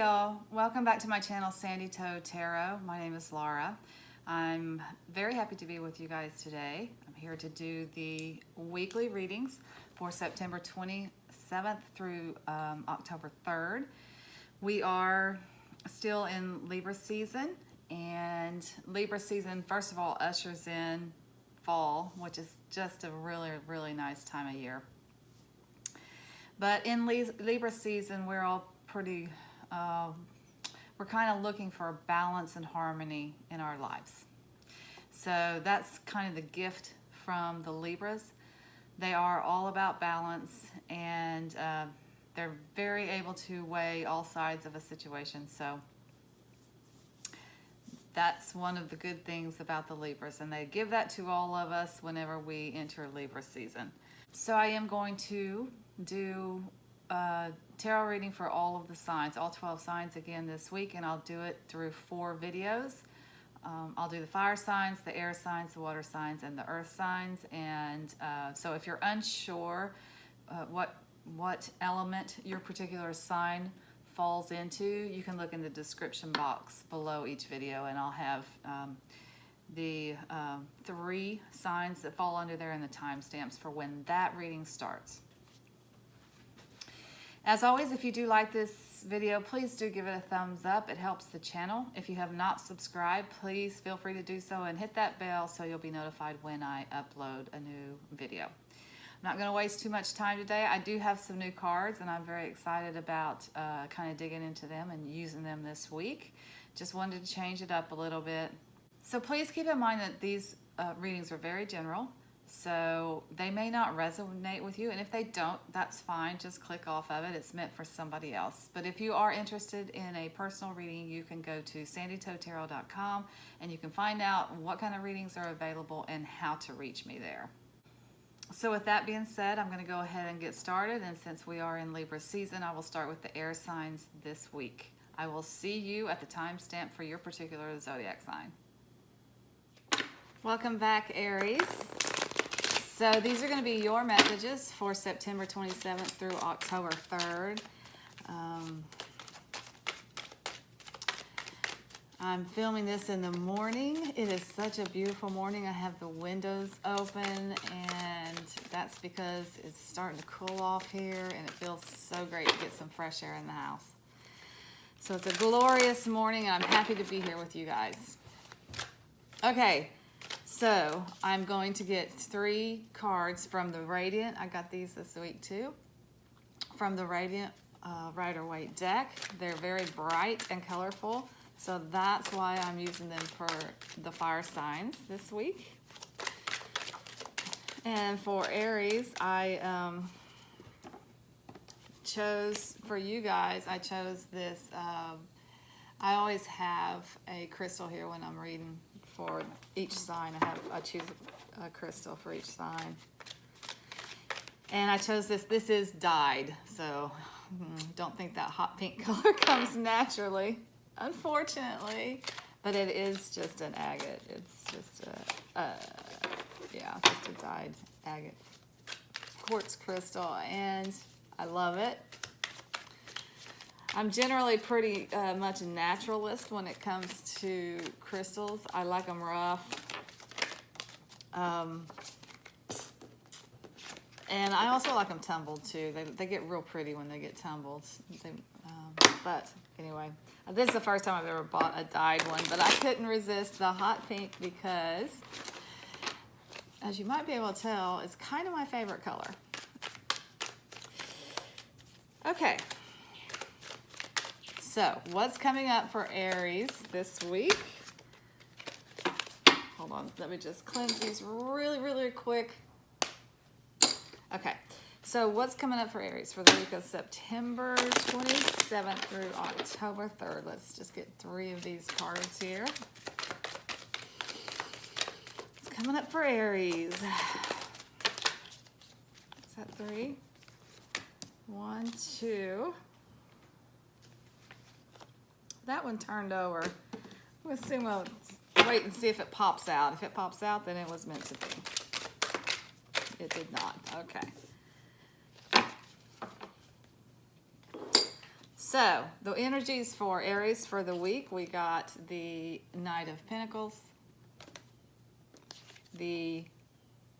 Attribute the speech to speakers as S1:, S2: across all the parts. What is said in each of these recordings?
S1: y'all, welcome back to my channel, Sandy Toe Tarot. My name is Laura. I'm very happy to be with you guys today. I'm here to do the weekly readings for September 27th through October 3rd. We are still in Libra season, and Libra season, first of all, ushers in fall, which is just a really nice time of year. But in Libra season, we're all pretty, we're kind of looking for balance and harmony in our lives. So that's kind of the gift from the Libras. They are all about balance, and they're very able to weigh all sides of a situation. So that's one of the good things about the Libras, and they give that to all of us whenever we enter Libra season. So I am going to do tarot reading for all of the signs, all 12 signs again this week, and I'll do it through 4 videos. I'll do the fire signs, the air signs, the water signs, and the earth signs. And so if you're unsure what element your particular sign falls into, you can look in the description box below each video, and I'll have the 3 signs that fall under there and the timestamps for when that reading starts. As always, if you do like this video, please do give it a thumbs up. It helps the channel. If you have not subscribed, please feel free to do so and hit that bell so you'll be notified when I upload a new video. I'm not going to waste too much time today. I do have some new cards, and I'm very excited about kind of digging into them and using them this week. Just wanted to change it up a little bit. So please keep in mind that these readings are very general. So they may not resonate with you, and if they don't, that's fine. Just click off of it. It's meant for somebody else. But if you are interested in a personal reading, you can go to sandytoetarot.com, and you can find out what kind of readings are available and how to reach me there. So with that being said, I'm going to go ahead and get started. And since we are in Libra season, I will start with the air signs this week. I will see you at the timestamp for your particular zodiac sign. Welcome back, Aries. So these are going to be your messages for September 27th through October 3rd. I'm filming this in the morning. It is such a beautiful morning. I have the windows open, and that's because it's starting to cool off here, and it feels so great to get some fresh air in the house. So it's a glorious morning, and I'm happy to be here with you guys. Okay. So I'm going to get 3 cards from the Radiant. I got these this week too. From the Radiant Rider-Waite deck. They're very bright and colorful. So that's why I'm using them for the fire signs this week. And for Aries, I chose, for you guys, I chose this. I always have a crystal here when I'm reading. For each sign, I choose a crystal for each sign. And I chose this. This is dyed, so don't think that hot pink color comes naturally, unfortunately. But it is just an agate. It's just just a dyed agate quartz crystal, and I love it. I'm generally pretty much a naturalist when it comes to crystals. I like them rough. And I also like them tumbled too. They get real pretty when they get tumbled. But anyway, this is the first time I've ever bought a dyed one, but I couldn't resist the hot pink because, as you might be able to tell, it's kind of my favorite color. Okay. So, what's coming up for Aries this week? Hold on, let me just cleanse these really quick. Okay, so what's coming up for Aries for the week of September 27th through October 3rd? Let's just get 3 of these cards here. What's coming up for Aries? Is that 3? 1, 2. That one turned over. We'll assume we'll wait and see if it pops out. If it pops out, then it was meant to be. It did not. Okay. So the energies for Aries for the week, we got the Knight of Pentacles, the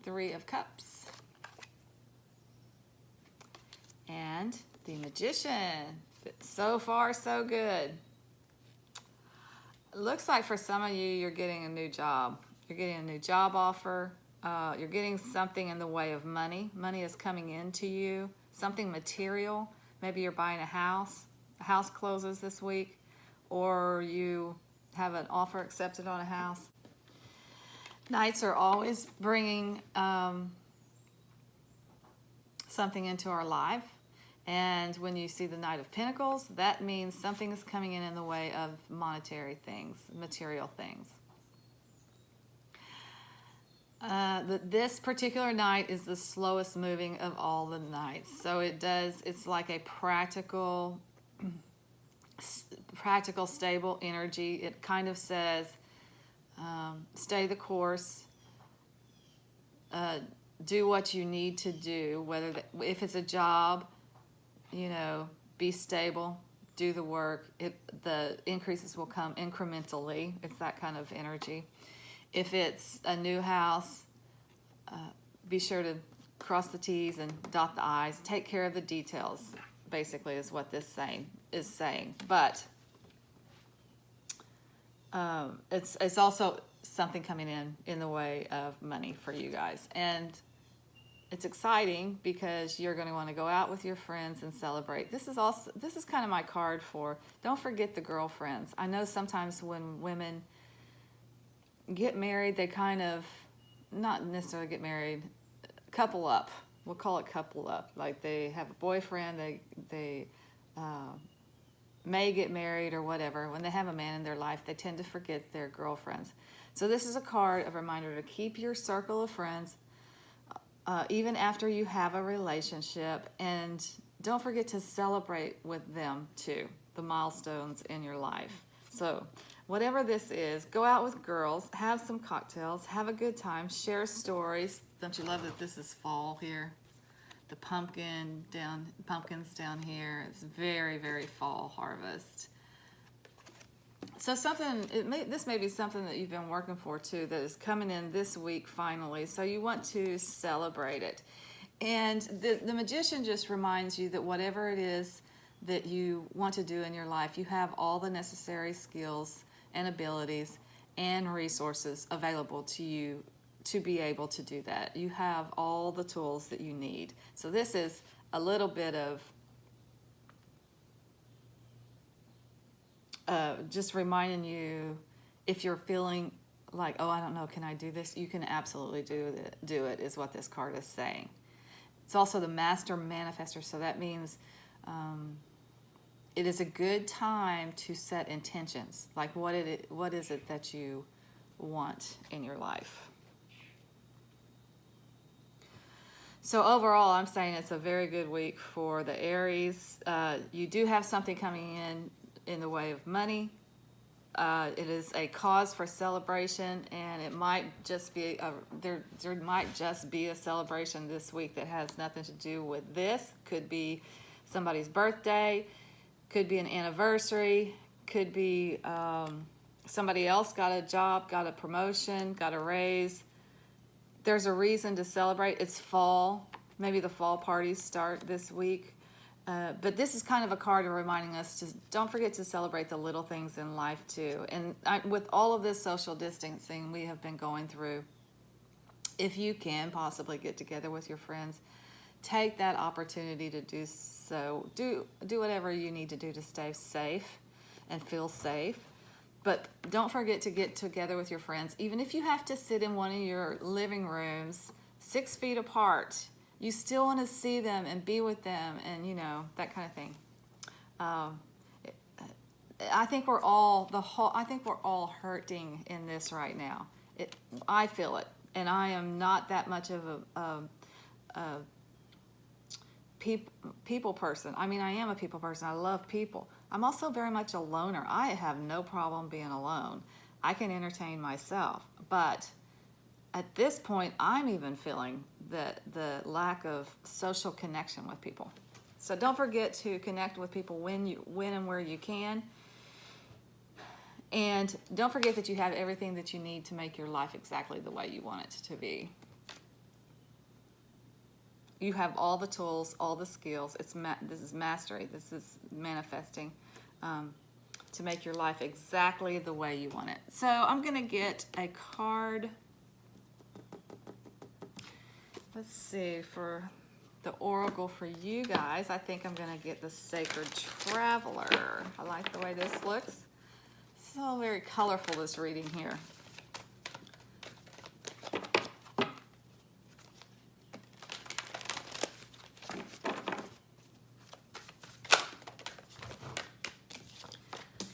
S1: Three of Cups, and the Magician. So far, so good. It looks like for some of you, you're getting a new job. You're getting a new job offer. You're getting something in the way of money. Money is coming into you, something material. Maybe you're buying a house. A house closes this week, or you have an offer accepted on a house. Knights are always bringing something into our life. And when you see the Knight of Pentacles, that means something is coming in the way of monetary things, material things. This particular Knight is the slowest moving of all the Knights. So it's like a practical, stable energy. It kind of says, stay the course, do what you need to do, if it's a job, be stable, do the work. The increases will come incrementally. It's that kind of energy. If it's a new house, be sure to cross the T's and dot the I's. Take care of the details, basically, is what this is saying. But it's also something coming in the way of money for you guys. And it's exciting because you're going to want to go out with your friends and celebrate. This is kind of my card for, don't forget the girlfriends. I know sometimes when women get married, they kind of, not necessarily get married, couple up. We'll call it couple up. Like they have a boyfriend, they may get married or whatever. When they have a man in their life, they tend to forget their girlfriends. So this is a card, a reminder to keep your circle of friends even after you have a relationship, and don't forget to celebrate with them too, the milestones in your life. So whatever this is, go out with girls, have some cocktails, have a good time, share stories. Don't you love that this is fall here? The pumpkins down here. It's very, very fall harvest. So this may be something that you've been working for too, that is coming in this week finally. So you want to celebrate it. And the Magician just reminds you that whatever it is that you want to do in your life, you have all the necessary skills and abilities and resources available to you to be able to do that. You have all the tools that you need. So this is a little bit of just reminding you, if you're feeling like, oh, I don't know, can I do this? You can absolutely do it, is what this card is saying. It's also the Master Manifester, so that means it is a good time to set intentions. Like what is it that you want in your life? So overall, I'm saying it's a very good week for the Aries. You do have something coming in the way of money. It is a cause for celebration, and it might just be there might just be a celebration this week that has nothing to do with this. Could be somebody's birthday, could be an anniversary, could be somebody else got a job, got a promotion, got a raise. There's a reason to celebrate. It's fall. Maybe the fall parties start this week. But this is kind of a card reminding us to don't forget to celebrate the little things in life too. And with all of this social distancing we have been going through, if you can possibly get together with your friends, take that opportunity to do so. Do whatever you need to do to stay safe and feel safe. But don't forget to get together with your friends, even if you have to sit in one of your living rooms 6 feet apart. You still want to see them and be with them, and that kind of thing. I think we're all hurting in this right now. I feel it, and I am not that much of a people person. I mean, I am a people person. I love people. I'm also very much a loner. I have no problem being alone. I can entertain myself, but at this point, I'm even feeling the lack of social connection with people. So don't forget to connect with people when and where you can. And don't forget that you have everything that you need to make your life exactly the way you want it to be. You have all the tools, all the skills. This is mastery. This is manifesting to make your life exactly the way you want it. So I'm going to get a card. Let's see, for the oracle for you guys, I think I'm going to get the Sacred Traveler. I like the way this looks. So very colorful, this reading here.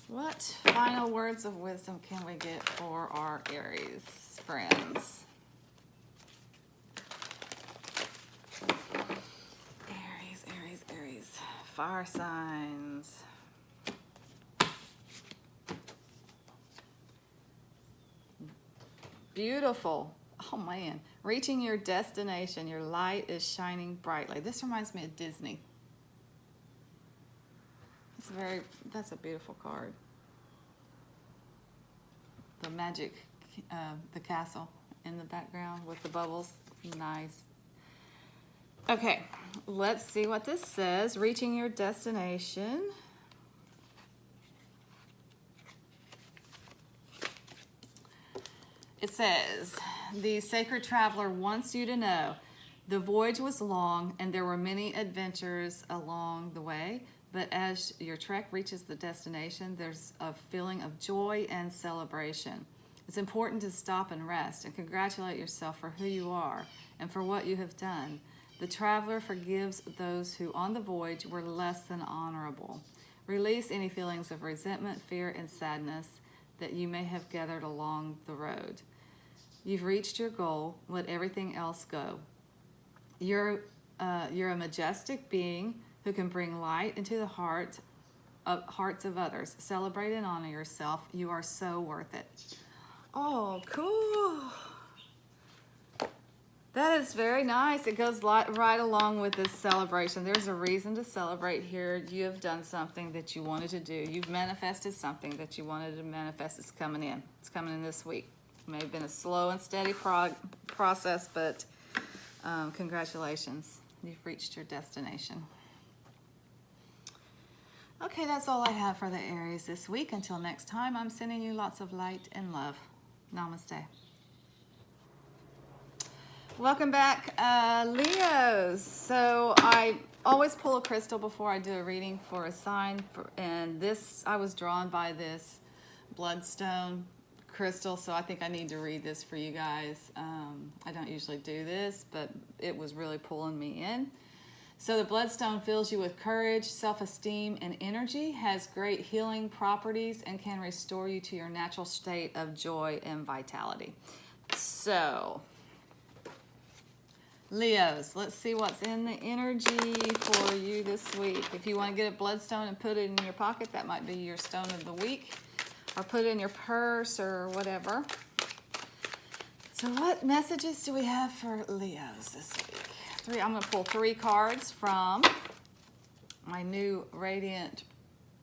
S1: What final words of wisdom can we get for our Aries friends? Aries. Fire signs. Beautiful. Oh man. Reaching your destination. Your light is shining brightly. This reminds me of Disney. That's a beautiful card. The magic, the castle in the background with the bubbles. Nice. Okay, let's see what this says. Reaching your destination. It says, the Sacred Traveler wants you to know the voyage was long and there were many adventures along the way, but as your trek reaches the destination, there's a feeling of joy and celebration. It's important to stop and rest and congratulate yourself for who you are and for what you have done. The traveler forgives those who on the voyage were less than honorable. Release any feelings of resentment, fear, and sadness that you may have gathered along the road. You've reached your goal. Let everything else go. You're a majestic being who can bring light into the hearts of others. Celebrate and honor yourself. You are so worth it. Oh, cool. That is very nice. It goes right along with this celebration. There's a reason to celebrate here. You have done something that you wanted to do. You've manifested something that you wanted to manifest. It's coming in. It's coming in this week. It may have been a slow and steady process, but congratulations. You've reached your destination. Okay, that's all I have for the Aries this week. Until next time, I'm sending you lots of light and love. Namaste. Welcome back, Leos. So I always pull a crystal before I do a reading for a sign. And this, I was drawn by this bloodstone crystal, so I think I need to read this for you guys. I don't usually do this, but it was really pulling me in. So the bloodstone fills you with courage, self-esteem, and energy, has great healing properties, and can restore you to your natural state of joy and vitality. So, Leos, let's see what's in the energy for you this week. If you want to get a bloodstone and put it in your pocket, that might be your stone of the week, or put it in your purse or whatever. So what messages do we have for Leos this week? I'm going to pull 3 cards from my new Radiant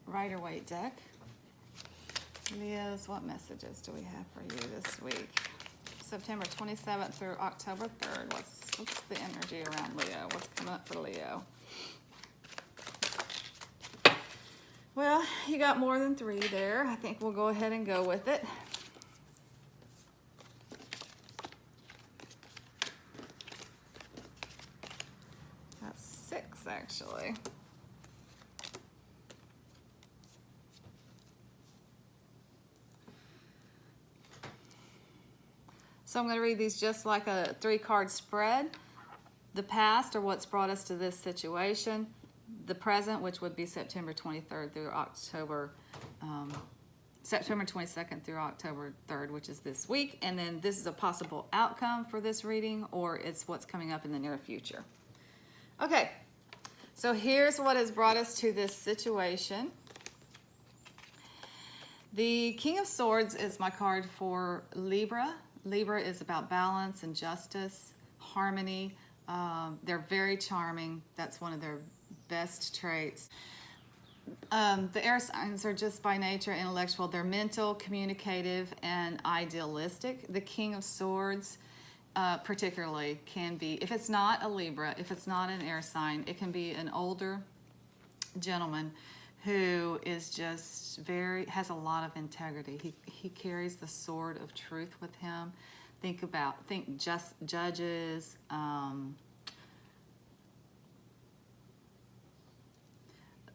S1: Rider-Waite deck. Leos, what messages do we have for you this week? September 27th through October 3rd. What's the energy around Leo? What's coming up for Leo? Well, you got more than 3 there. I think we'll go ahead and go with it. That's 6, actually. So I'm going to read these just like a 3-card spread. The past, or what's brought us to this situation. The present, which would be September 23rd through September 22nd through October 3rd, which is this week. And then this is a possible outcome for this reading, or it's what's coming up in the near future. Okay, so here's what has brought us to this situation. The King of Swords is my card for Libra. Libra is about balance and justice, harmony. They're very charming. That's one of their best traits. The air signs are just by nature intellectual. They're mental, communicative, and idealistic. The King of Swords, particularly, can be, if it's not a Libra, if it's not an air sign, it can be an older gentleman who is just has a lot of integrity. He carries the sword of truth with him. Think just judges,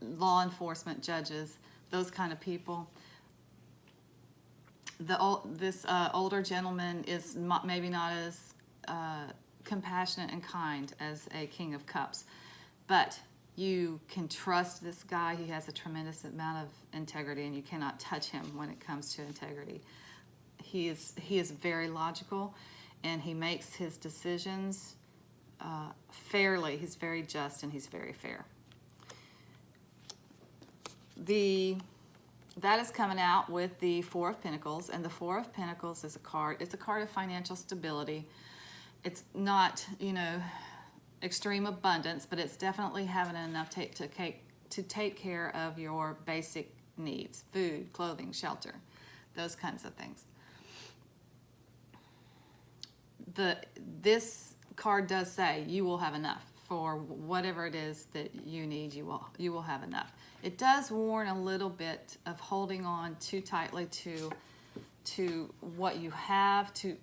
S1: law enforcement, judges, those kind of people. This older gentleman is maybe not as compassionate and kind as a King of Cups, but you can trust this guy. He has a tremendous amount of integrity, and you cannot touch him when it comes to integrity. He is very logical, and he makes his decisions fairly. He's very just, and he's very fair. That is coming out with the Four of Pentacles, and the Four of Pentacles is a card. It's a card of financial stability. It's not, extreme abundance, but it's definitely having enough to take care of your basic needs: food, clothing, shelter, those kinds of things. This card does say you will have enough for whatever it is that you need. You will have enough. It does warn a little bit of holding on too tightly to what you have, to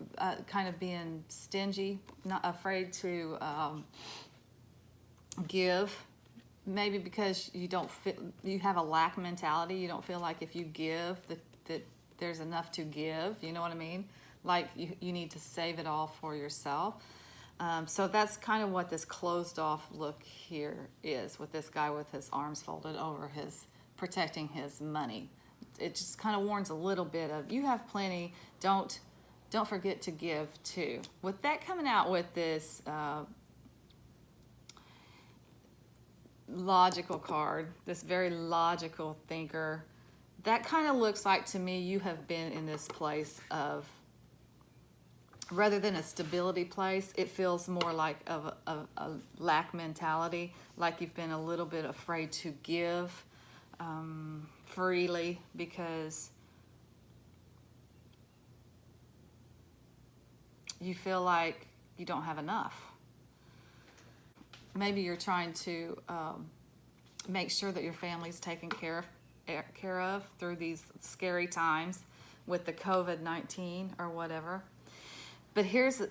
S1: kind of being stingy, not afraid to give, maybe because you have a lack mentality. You don't feel like if you give that there's enough to give. You know what I mean? Like you need to save it all for yourself. So that's kind of what this closed off look here is, with this guy with his arms folded over protecting his money. It just kind of warns a little bit of, you have plenty, don't forget to give too. With that coming out with this logical card, this very logical thinker, that kind of looks like to me you have been in this place of, rather than a stability place, it feels more like a lack mentality, like you've been a little bit afraid to give freely because you feel like you don't have enough. Maybe you're trying to make sure that your family's taken care of through these scary times with the COVID-19 or whatever. But here's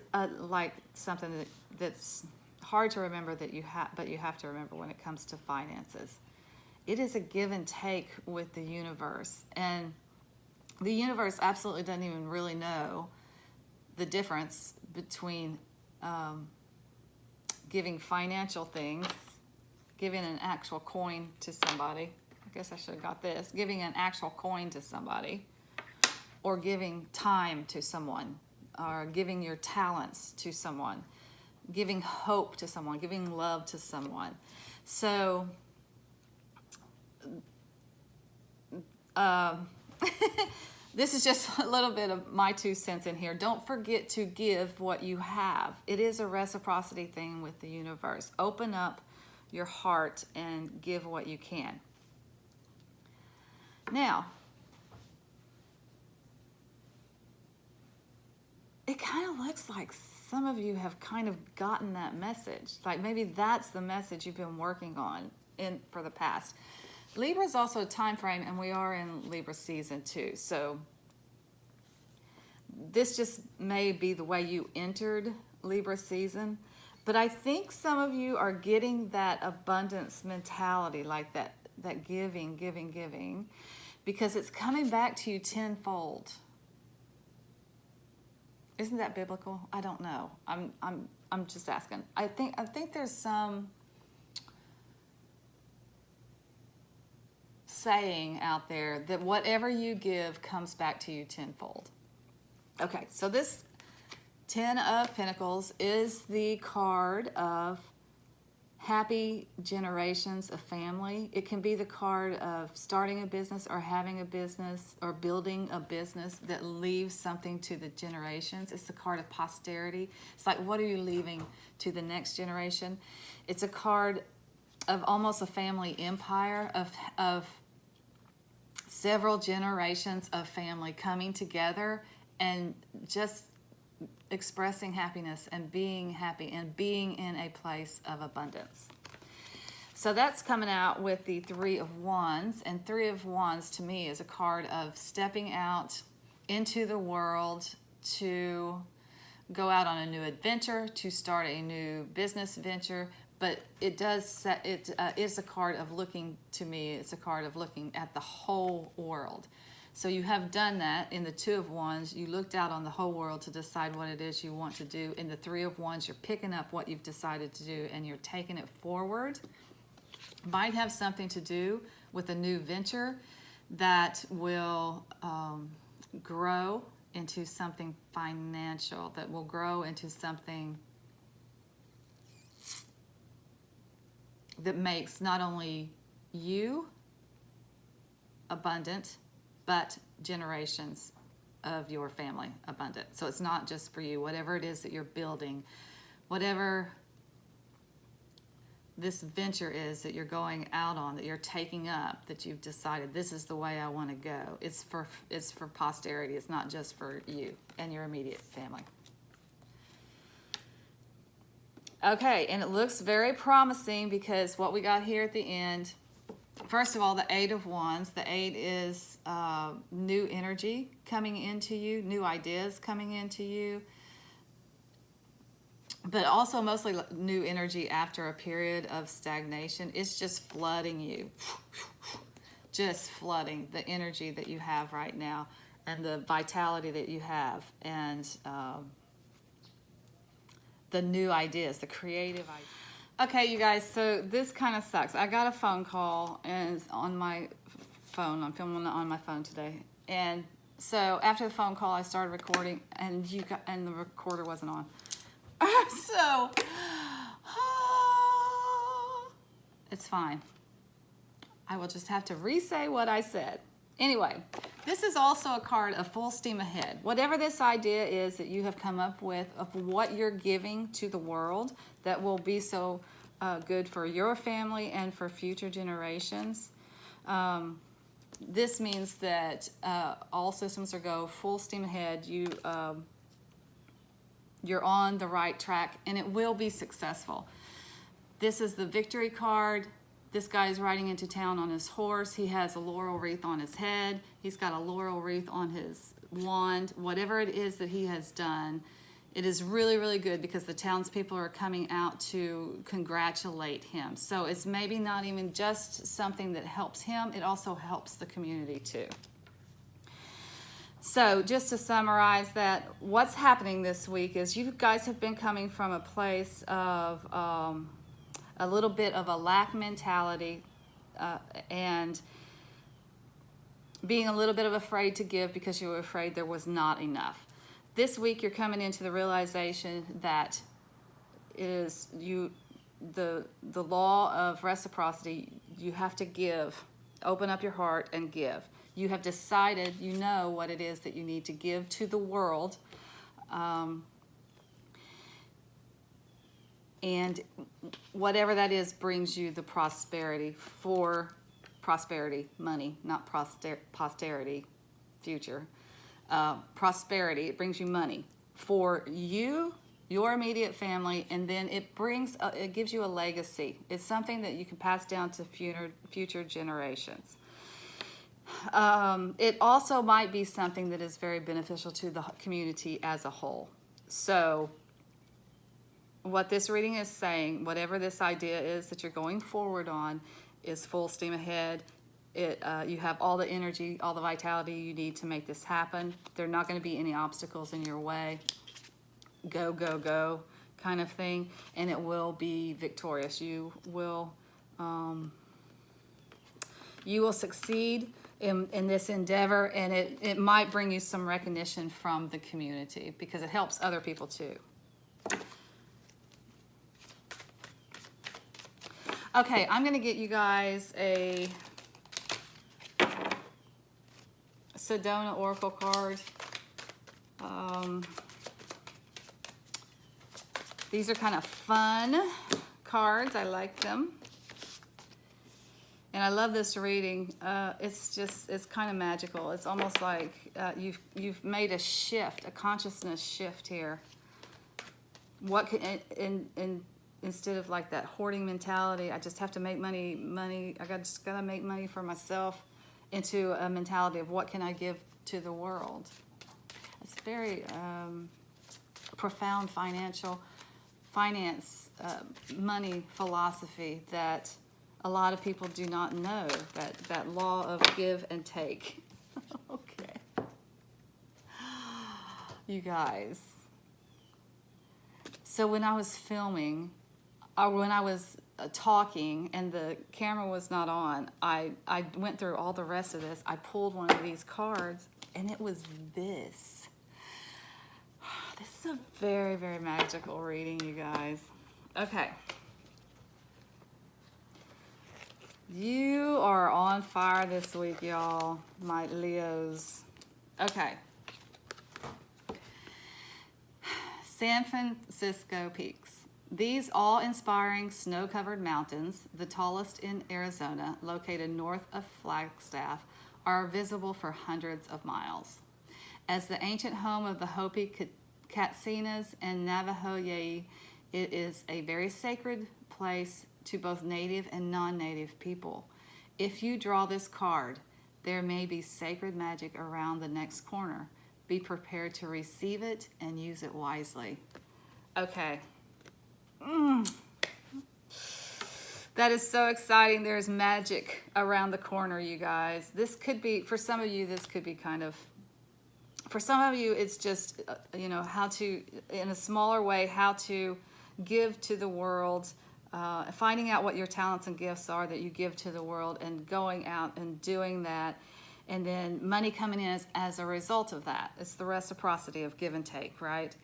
S1: like something that's hard to remember but you have to remember when it comes to finances. It is a give and take with the universe, and the universe absolutely doesn't even really know the difference between giving financial things, giving an actual coin to somebody. I guess I should have got this. Giving an actual coin to somebody, or giving time to someone, or giving your talents to someone, giving hope to someone, giving love to someone. So this is just a little bit of my 2 cents in here. Don't forget to give what you have. It is a reciprocity thing with the universe. Open up your heart and give what you can. Now, it kind of looks like some of you have kind of gotten that message. Like maybe that's the message you've been working on for the past. Libra is also a time frame, and we are in Libra season 2. So this just may be the way you entered Libra season. But I think some of you are getting that abundance mentality, like that giving, because it's coming back to you tenfold. Isn't that biblical? I don't know. I'm just asking. I think there's some saying out there that whatever you give comes back to you tenfold. Okay, so this 10 of Pentacles is the card of happy generations of family. It can be the card of starting a business or having a business or building a business that leaves something to the generations. It's the card of posterity. It's like, what are you leaving to the next generation? It's a card of almost a family empire of several generations of family coming together and just expressing happiness and being happy and being in a place of abundance. So that's coming out with the Three of Wands, and Three of Wands to me is a card of stepping out into the world to go out on a new adventure, to start a new business venture. But it does is a card of looking, to me, it's a card of looking at the whole world. So you have done that in the Two of Wands. You looked out on the whole world to decide what it is you want to do. In the Three of Wands, you're picking up what you've decided to do and you're taking it forward. Might have something to do with a new venture that will grow into something financial, that will grow into something that makes not only you abundant, but generations of your family abundant. So it's not just for you. Whatever it is that you're building, whatever this venture is that you're going out on, that you're taking up, that you've decided this is the way I want to go. It's for posterity. It's not just for you and your immediate family. Okay, and it looks very promising because what we got here at the end, first of all, the Eight of Wands. The Eight is new energy coming into you, new ideas coming into you, but also mostly new energy after a period of stagnation. It's just flooding you, just flooding the energy that you have right now and the vitality that you have, and the new ideas, the creative ideas. Okay, you guys, so this kind of sucks. I got a phone call and it's on my phone. I'm filming it on my phone today. And so after the phone call, I started recording and the recorder wasn't on. So, it's fine. I will just have to re-say what I said. Anyway, this is also a card of full steam ahead. Whatever this idea is that you have come up with of what you're giving to the world that will be so good for your family and for future generations. This means that all systems are go, full steam ahead. You're on the right track and it will be successful. This is the victory card. This guy is riding into town on his horse. He has a laurel wreath on his head. He's got a laurel wreath on his wand. Whatever it is that he has done, it is really, really good because the townspeople are coming out to congratulate him. So it's maybe not even just something that helps him, it also helps the community too. So just to summarize that, what's happening this week is you guys have been coming from a place of a little bit of a lack mentality and being a little bit of afraid to give because you were afraid there was not enough. This week you're coming into the realization that it is the law of reciprocity. You have to give. Open up your heart and give. You have decided, you know what it is that you need to give to the world. And whatever that is brings you the prosperity, for prosperity, money, not posterity, future. Prosperity, it brings you money for you, your immediate family, and then it gives you a legacy. It's something that you can pass down to future generations. It also might be something that is very beneficial to the community as a whole. So what this reading is saying, whatever this idea is that you're going forward on, is full steam ahead. You have all the energy, all the vitality you need to make this happen. There are not going to be any obstacles in your way. Go, go, go kind of thing. And it will be victorious. You will succeed in this endeavor, and it might bring you some recognition from the community because it helps other people too. Okay, I'm going to get you guys a Sedona Oracle card. These are kind of fun cards. I like them. And I love this reading. It's kind of magical. It's almost like you've made a shift, a consciousness shift here. What can, instead of like that hoarding mentality, I just have to make money, just gotta make money for myself, into a mentality of what can I give to the world. It's very profound finance, money philosophy that a lot of people do not know, that law of give and take. Okay. You guys. So when I was filming, or when I was talking and the camera was not on, I went through all the rest of this. I pulled one of these cards, and it was this. This is a very, very magical reading, you guys. Okay. You are on fire this week, y'all, my Leos. Okay. San Francisco peaks. These awe-inspiring snow-covered mountains, the tallest in Arizona, located north of Flagstaff, are visible for hundreds of miles. As the ancient home of the Hopi Katsinas and Navajo-Yae, it is a very sacred place to both native and non-native people. If you draw this card, there may be sacred magic around the next corner. Be prepared to receive it and use it wisely. Okay. That is so exciting. There's magic around the corner, you guys. This could be, for some of you, this could be kind of, for some of you, it's just, how to, in a smaller way, how to give to the world, finding out what your talents and gifts are that you give to the world, and going out and doing that, and then money coming in as a result of that. It's the reciprocity of give and take, right?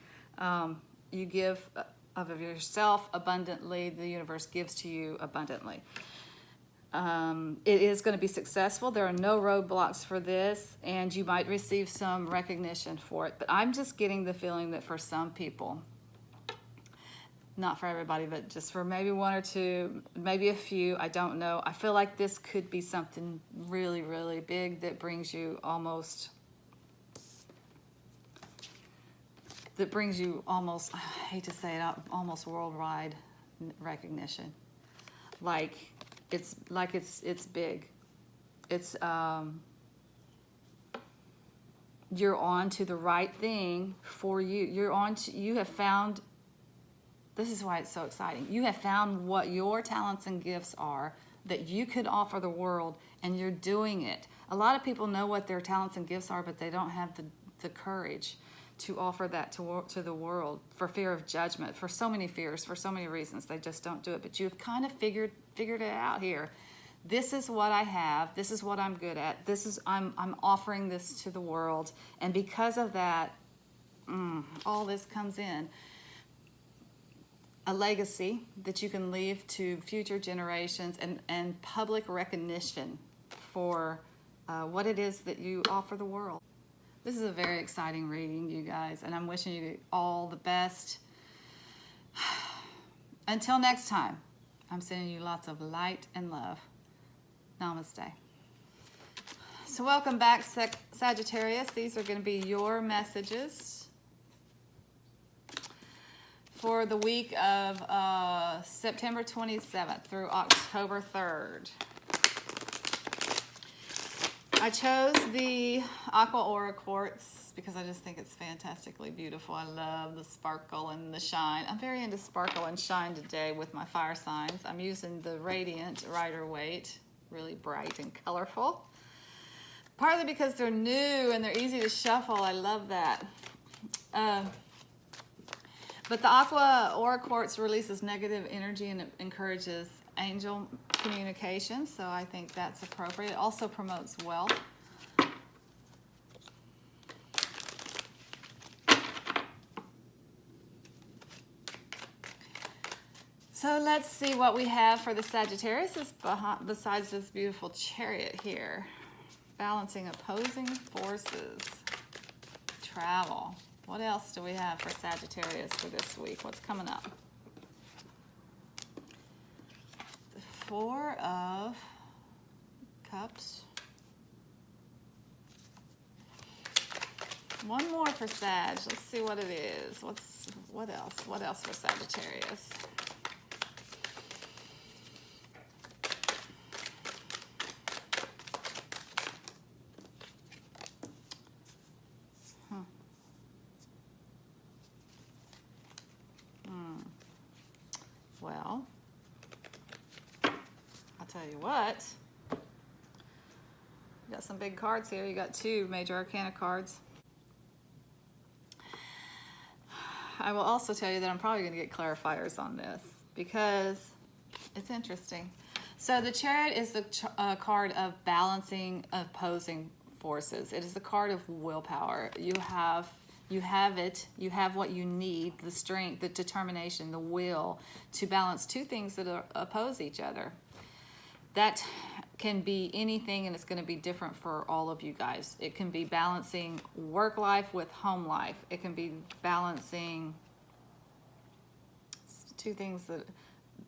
S1: You give of yourself abundantly, the universe gives to you abundantly. It is going to be successful. There are no roadblocks for this, and you might receive some recognition for it. But I'm just getting the feeling that for some people, not for everybody, but just for maybe one or two, maybe a few, I don't know. I feel like this could be something really, really big that brings you almost, I hate to say it, almost worldwide recognition. It's big. It's, you're on to the right thing for you. You have found, this is why it's so exciting. You have found what your talents and gifts are that you could offer the world, and you're doing it. A lot of people know what their talents and gifts are, but they don't have the courage to offer that to the world, for fear of judgment, for so many fears, for so many reasons. They just don't do it. But you've kind of figured it out here. This is what I have. This is what I'm good at. I'm offering this to the world, and because of that, all this comes in. A legacy that you can leave to future generations, and public recognition for what it is that you offer the world. This is a very exciting reading, you guys, and I'm wishing you all the best. Until next time, I'm sending you lots of light and love. Namaste. So welcome back, Sagittarius. These are going to be your messages for the week of September 27th through October 3rd. I chose the Aqua Aura Quartz because I just think it's fantastically beautiful. I love the sparkle and the shine. I'm very into sparkle and shine today with my fire signs. I'm using the Radiant Rider-Waite, really bright and colorful. Partly because they're new and they're easy to shuffle. I love that. But the Aqua Aura Quartz releases negative energy and it encourages angel communication, so I think that's appropriate. It also promotes wealth. So let's see what we have for the Sagittarius besides this beautiful chariot here. Balancing opposing forces. Travel. What else do we have for Sagittarius for this week? What's coming up? The Four of Cups. One more for Sag. Let's see what it is. What else? What else for Sagittarius? Well, I'll tell you what. You got some big cards here. You got 2 Major Arcana cards. I will also tell you that I'm probably going to get clarifiers on this because it's interesting. So the Chariot is the card of balancing opposing forces. It is the card of willpower. You have it. You have what you need, the strength, the determination, the will to balance 2 things that oppose each other. That can be anything, and it's going to be different for all of you guys. It can be balancing work life with home life. It can be balancing 2 things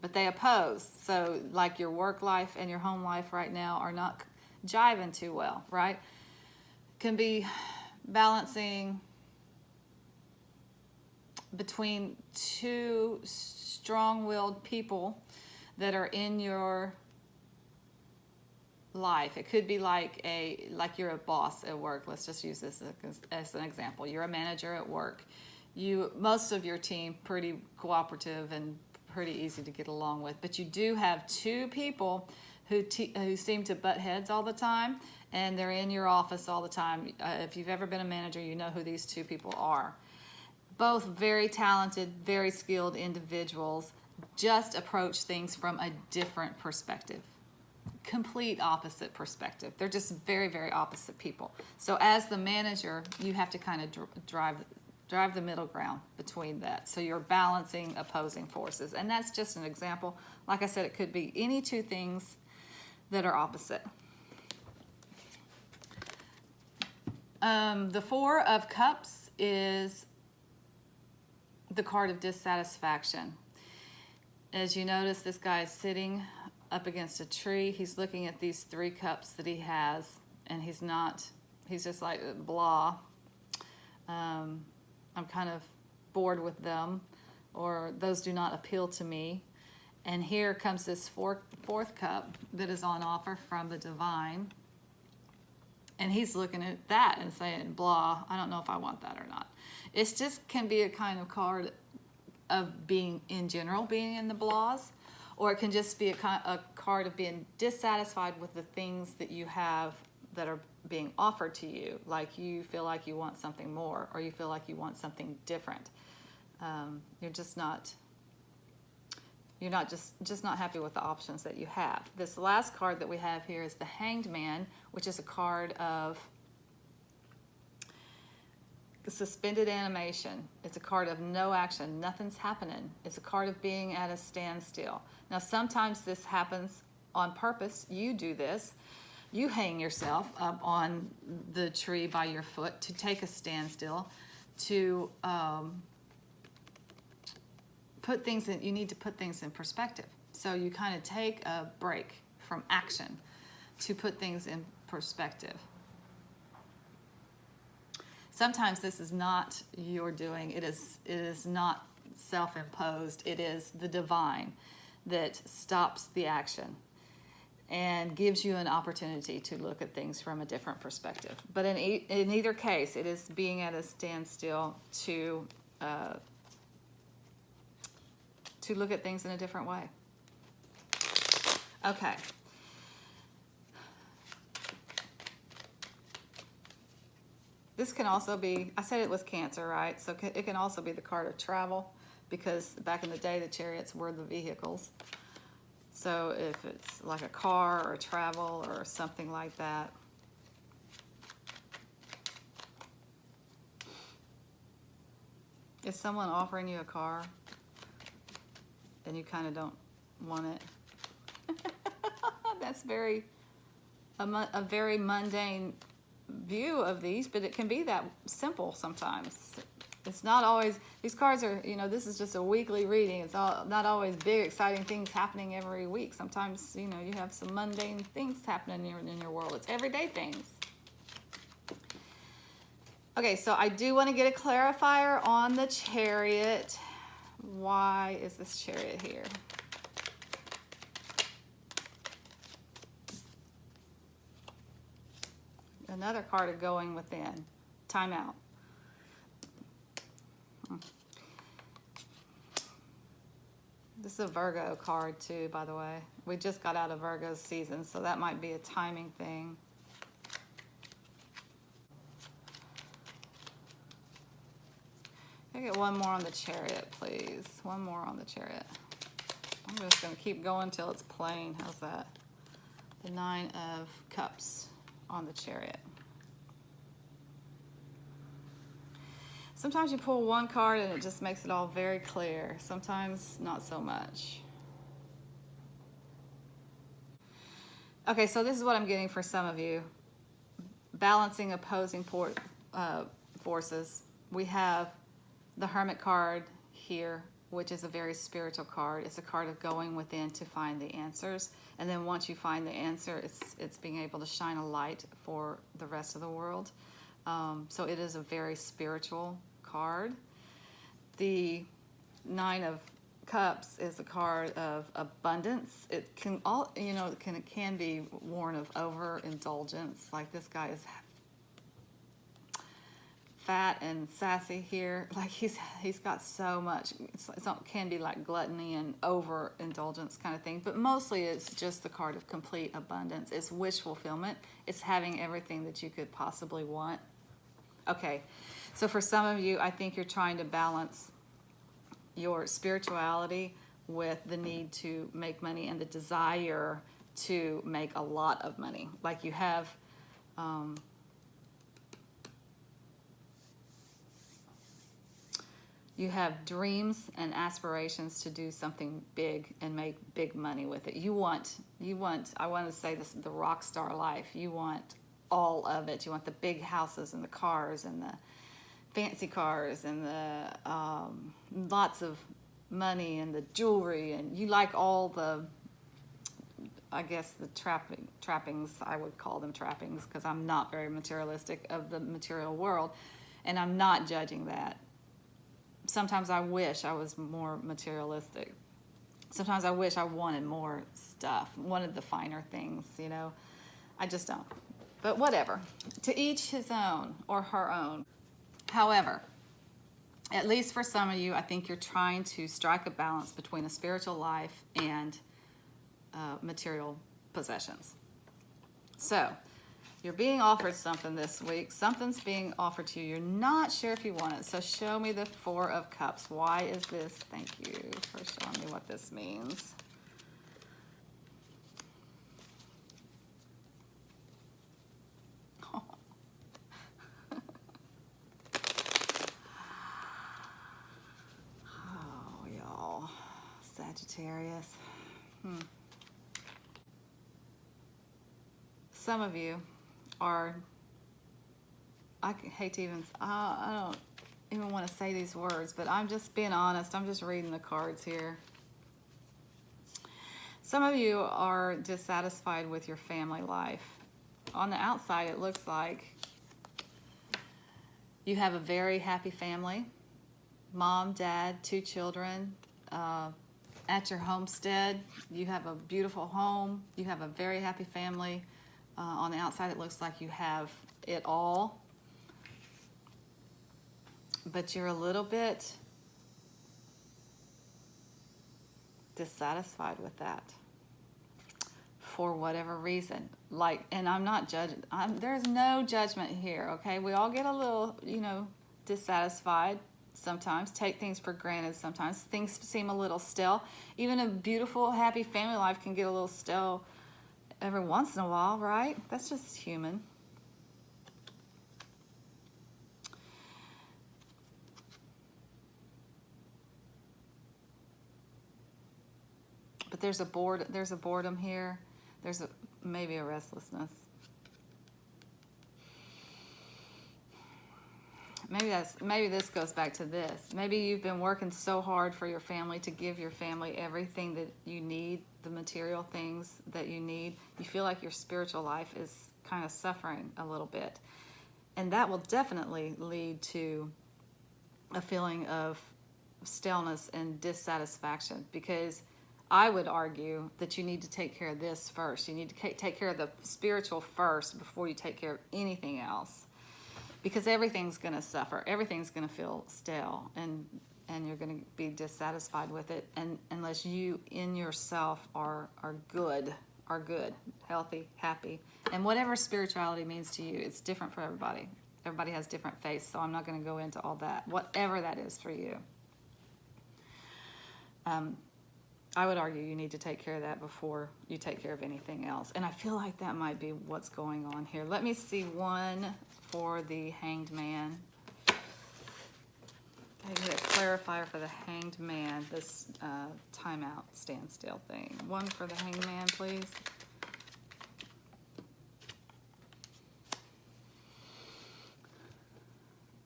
S1: but they oppose. So like your work life and your home life right now are not jiving too well, right? Can be balancing between 2 strong-willed people that are in your life. It could be like you're a boss at work. Let's just use this as an example. You're a manager at work. Most of your team pretty cooperative and pretty easy to get along with, but you do have 2 people who seem to butt heads all the time, and they're in your office all the time. If you've ever been a manager, you know who these 2 people are. Both very talented, very skilled individuals, just approach things from a different perspective. Complete opposite perspective. They're just very, very opposite people. So as the manager, you have to kind of drive the middle ground between that. So you're balancing opposing forces. And that's just an example. Like I said, it could be any 2 things that are opposite. The 4 of Cups is the card of dissatisfaction. As you notice, this guy is sitting up against a tree. He's looking at these 3 cups that he has, and he's just like blah. I'm kind of bored with them, or those do not appeal to me. And here comes this fourth cup that is on offer from the divine. And he's looking at that and saying, blah, I don't know if I want that or not. It just can be a kind of card of being in general, being in the blahs, or it can just be a card of being dissatisfied with the things that you have that are being offered to you. Like you feel like you want something more, or you feel like you want something different. You're just not happy with the options that you have. This last card that we have here is the Hanged Man, which is a card of suspended animation. It's a card of no action. Nothing's happening. It's a card of being at a standstill. Now, sometimes this happens on purpose. You do this. You hang yourself up on the tree by your foot to take a standstill, to put things in. You need to put things in perspective. So you kind of take a break from action to put things in perspective. Sometimes this is not your doing. It is not self-imposed. It is the divine that stops the action and gives you an opportunity to look at things from a different perspective. But in either case, it is being at a standstill to look at things in a different way. Okay. This can also be, I said it was Cancer, right? So it can also be the card of travel, because back in the day, the chariots were the vehicles. So if it's like a car or travel or something like that. Is someone offering you a car and you kind of don't want it? That's a very mundane view of these, but it can be that simple sometimes. It's not always, these cards are, you know, this is just a weekly reading. It's not always big, exciting things happening every week. Sometimes, you know, you have some mundane things happening in your world. It's everyday things. Okay, so I do want to get a clarifier on the Chariot. Why is this Chariot here? Another card of going within. Time out. This is a Virgo card too, by the way. We just got out of Virgo's season, so that might be a timing thing. Can I get one more on the Chariot, please? One more on the Chariot. I'm just going to keep going till it's plain. How's that? The Nine of Cups on the Chariot. Sometimes you pull one card and it just makes it all very clear. Sometimes not so much. Okay, so this is what I'm getting for some of you. Balancing opposing forces. We have the Hermit card here, which is a very spiritual card. It's a card of going within to find the answers. And then once you find the answer, it's being able to shine a light for the rest of the world. So it is a very spiritual card. The Nine of Cups is a card of abundance. It can all, you know, it can be worn of overindulgence. Like this guy is fat and sassy here. Like he's got so much. It can be like gluttony and overindulgence kind of thing. But mostly it's just the card of complete abundance. It's wish fulfillment. It's having everything that you could possibly want. Okay, so for some of you, I think you're trying to balance your spirituality with the need to make money and the desire to make a lot of money. Like you have, dreams and aspirations to do something big and make big money with it. You want, I want to say this, the rock star life. You want all of it. You want the big houses and the cars and the fancy cars and the lots of money and the jewelry, and you like all the, I guess the trappings, I would call them trappings because I'm not very materialistic of the material world, and I'm not judging that. Sometimes I wish I was more materialistic. Sometimes I wish I wanted more stuff, wanted the finer things, you know. I just don't. But whatever. To each his own or her own. However, at least for some of you, I think you're trying to strike a balance between a spiritual life and material possessions. So, you're being offered something this week. Something's being offered to you. You're not sure if you want it. So show me the Four of Cups. Why is this? Thank you for showing me what this means. Oh, y'all. Sagittarius. Some of you are, I hate to even, I don't even want to say these words, but I'm just being honest. I'm just reading the cards here. Some of you are dissatisfied with your family life. On the outside, it looks like you have a very happy family. Mom, dad, 2 children. At your homestead, you have a beautiful home. You have a very happy family. On the outside, it looks like you have it all. But you're a little bit dissatisfied with that for whatever reason. Like, and I'm not judging. There's no judgment here, okay? We all get a little, you know, dissatisfied sometimes, take things for granted sometimes. Things seem a little stale. Even a beautiful, happy family life can get a little stale every once in a while, right? That's just human. But there's a boredom here. There's maybe a restlessness. maybe this goes back to this. Maybe you've been working so hard for your family, to give your family everything that you need, the material things that you need. You feel like your spiritual life is kind of suffering a little bit. And that will definitely lead to a feeling of staleness and dissatisfaction, because I would argue that you need to take care of this first. You need to take care of the spiritual first before you take care of anything else, because everything's going to suffer. Everything's going to feel stale, and you're going to be dissatisfied with it, and unless you in yourself are good, healthy, happy. And whatever spirituality means to you, it's different for everybody. Everybody has different faiths, so I'm not going to go into all that. Whatever that is for you. I would argue you need to take care of that before you take care of anything else. And I feel like that might be what's going on here. Let me see one for the Hanged Man. I need a clarifier for the Hanged Man, this timeout, standstill thing. One for the Hanged Man, please.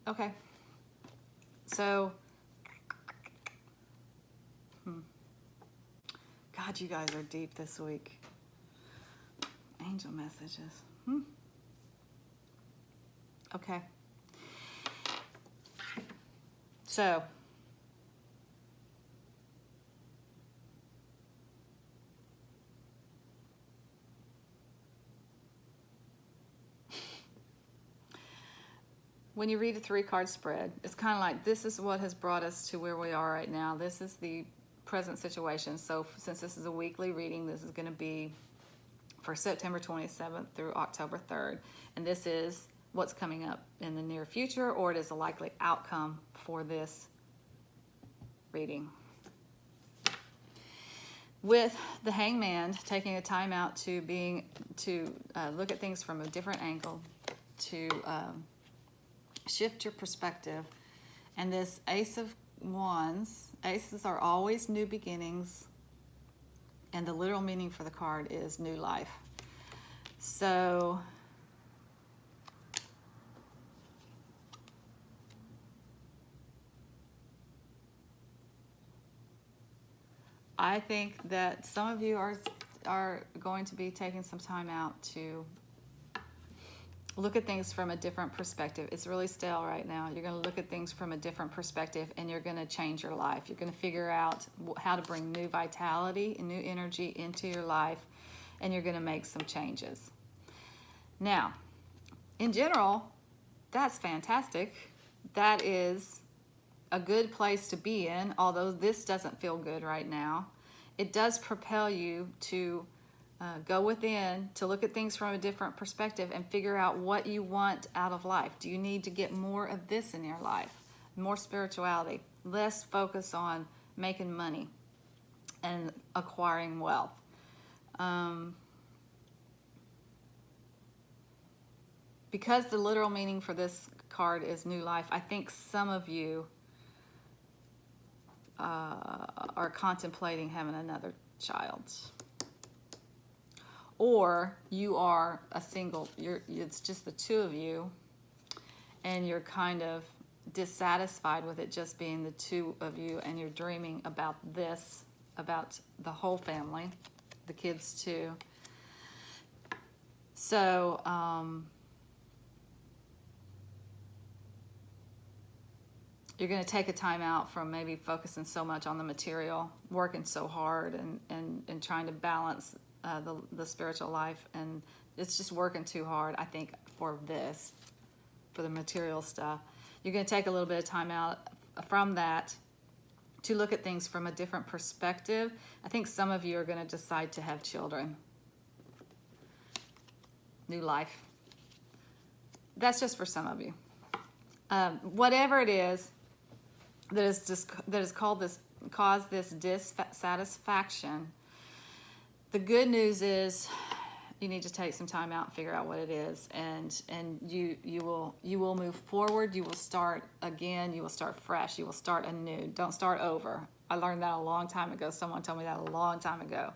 S1: Okay. So, God, you guys are deep this week. Angel messages. Okay. So, when you read a 3-card spread, it's kind of like, this is what has brought us to where we are right now. This is the present situation. So since this is a weekly reading, this is going to be for September 27th through October 3rd. And this is what's coming up in the near future, or it is a likely outcome for this reading. With the Hangman taking a time out to look at things from a different angle, to shift your perspective. And this Ace of Wands, aces are always new beginnings, and the literal meaning for the card is new life. So I think that some of you are going to be taking some time out to look at things from a different perspective. It's really stale right now. You're going to look at things from a different perspective, and you're going to change your life. You're going to figure out how to bring new vitality and new energy into your life, and you're going to make some changes. Now, in general, that's fantastic. That is a good place to be in, although this doesn't feel good right now. It does propel you to go within, to look at things from a different perspective and figure out what you want out of life. Do you need to get more of this in your life? More spirituality, less focus on making money and acquiring wealth. Because the literal meaning for this card is new life, I think some of you are contemplating having another child. Or you are a single, it's just the two of you, and you're kind of dissatisfied with it just being the two of you, and you're dreaming about this, about the whole family, the kids too. So, you're going to take a time out from maybe focusing so much on the material, working so hard and trying to balance the spiritual life, and it's just working too hard, I think, for the material stuff. You're going to take a little bit of time out from that to look at things from a different perspective. I think some of you are going to decide to have children. New life. That's just for some of you. Whatever it is that has caused this dissatisfaction, the good news is you need to take some time out and figure out what it is, and you will move forward. You will start again. You will start fresh. You will start anew. Don't start over. I learned that a long time ago. Someone told me that a long time ago.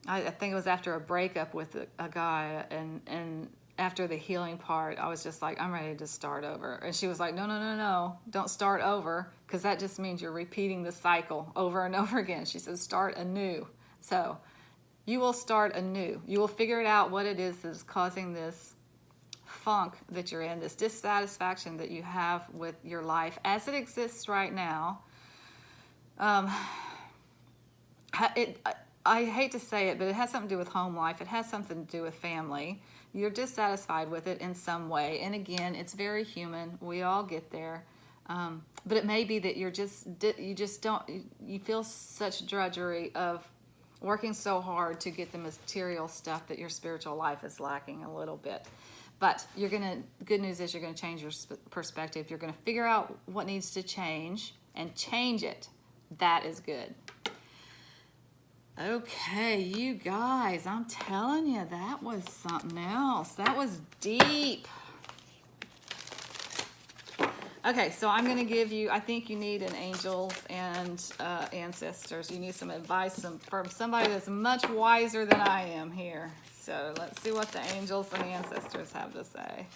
S1: I think it was after a breakup with a guy, and after the healing part, I was just like, I'm ready to start over. And she was like, no, no, no, no, don't start over, because that just means you're repeating the cycle over and over again. She says, start anew. So you will start anew. You will figure it out what it is that's causing this funk that you're in, this dissatisfaction that you have with your life as it exists right now. I hate to say it, but it has something to do with home life. It has something to do with family. You're dissatisfied with it in some way. And again, it's very human. We all get there. But it may be that you feel such drudgery of working so hard to get the material stuff that your spiritual life is lacking a little bit. But good news is you're gonna change your perspective. You're gonna figure out what needs to change and change it. That is good. Okay, you guys, I'm telling you, that was something else. That was deep. Okay, so I'm going to give you, I think you need an angel and ancestors. You need some advice from somebody that's much wiser than I am here. So let's see what the angels and ancestors have to say.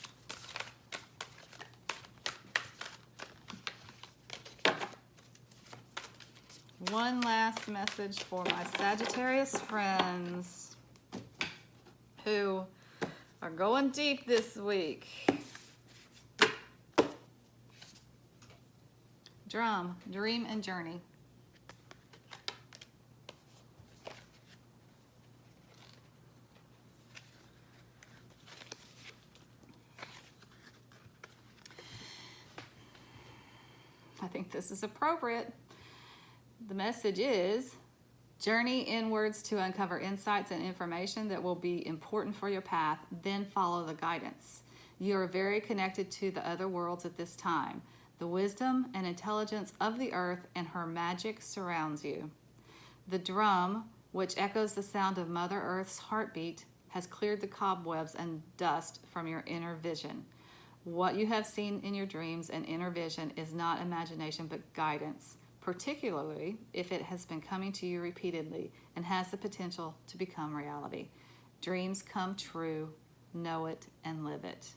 S1: One last message for my Sagittarius friends who are going deep this week. Drum, dream and journey. I think this is appropriate. The message is, journey inwards to uncover insights and information that will be important for your path, then follow the guidance. You are very connected to the other worlds at this time. The wisdom and intelligence of the earth and her magic surrounds you. The drum, which echoes the sound of Mother Earth's heartbeat, has cleared the cobwebs and dust from your inner vision. What you have seen in your dreams and inner vision is not imagination but guidance, particularly if it has been coming to you repeatedly and has the potential to become reality. Dreams come true, know it and live it.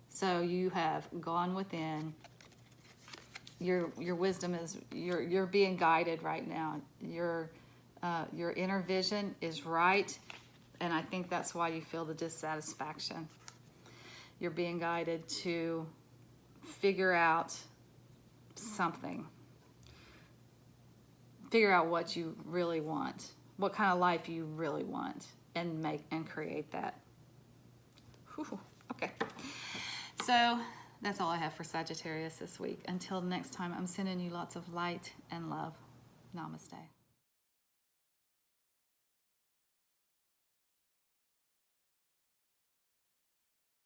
S1: So you have gone within. Your wisdom is, you're being guided right now. Your inner vision is right, and I think that's why you feel the dissatisfaction. You're being guided to figure out something. Figure out what you really want, what kind of life you really want, and make and create that. Whew. Okay. So that's all I have for Sagittarius this week. Until next time, I'm sending you lots of light and love. Namaste.